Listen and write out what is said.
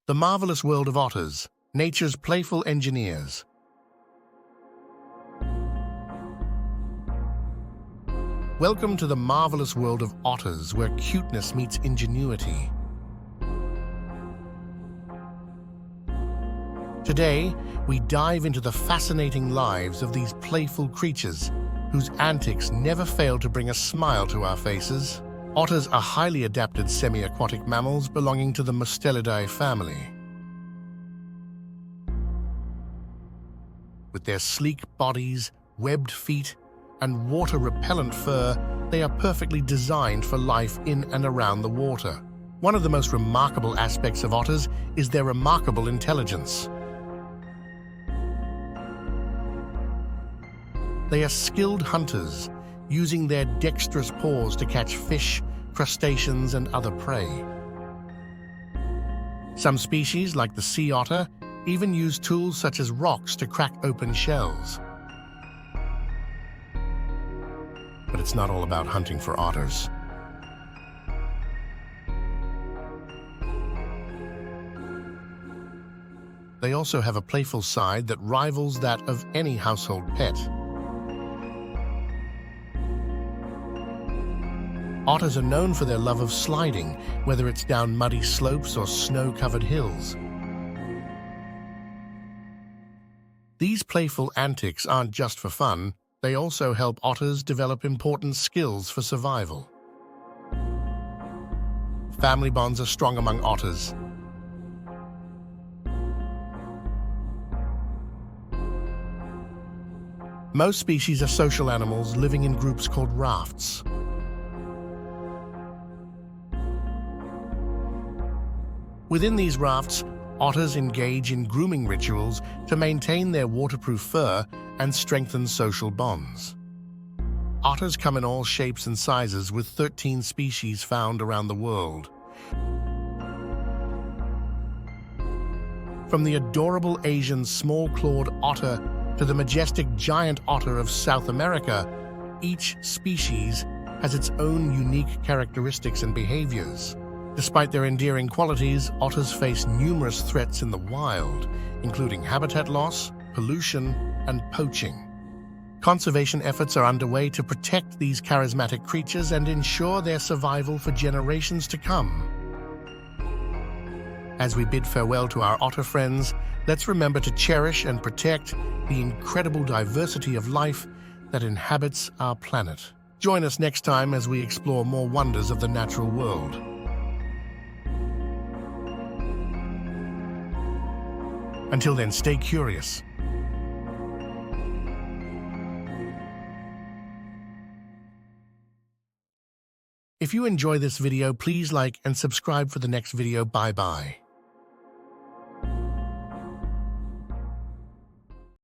The marvelous world of otters, nature's playful engineers. Welcome to the marvelous world of otters, where cuteness meets ingenuity. Today, we dive into the fascinating lives of these playful creatures, whose antics never fail to bring a smile to our faces. Otters are highly adapted semi-aquatic mammals belonging to the Mustelidae family. With their sleek bodies, webbed feet, and water-repellent fur, they are perfectly designed for life in and around the water. One of the most remarkable aspects of otters is their remarkable intelligence. They are skilled hunters, using their dexterous paws to catch fish, crustaceans, and other prey. Some species, like the sea otter, even use tools such as rocks to crack open shells. But it's not all about hunting for otters. They also have a playful side that rivals that of any household pet. Otters are known for their love of sliding, whether it's down muddy slopes or snow-covered hills. These playful antics aren't just for fun, they also help otters develop important skills for survival. Family bonds are strong among otters. Most species are social animals living in groups called rafts. Within these rafts, otters engage in grooming rituals to maintain their waterproof fur and strengthen social bonds. Otters come in all shapes and sizes, with 13 species found around the world. From the adorable Asian small-clawed otter to the majestic giant otter of South America, each species has its own unique characteristics and behaviors. Despite their endearing qualities, otters face numerous threats in the wild, including habitat loss, pollution, and poaching. Conservation efforts are underway to protect these charismatic creatures and ensure their survival for generations to come. As we bid farewell to our otter friends, let's remember to cherish and protect the incredible diversity of life that inhabits our planet. Join us next time as we explore more wonders of the natural world. Until then, stay curious. If you enjoy this video, please like and subscribe for the next video. Bye-bye.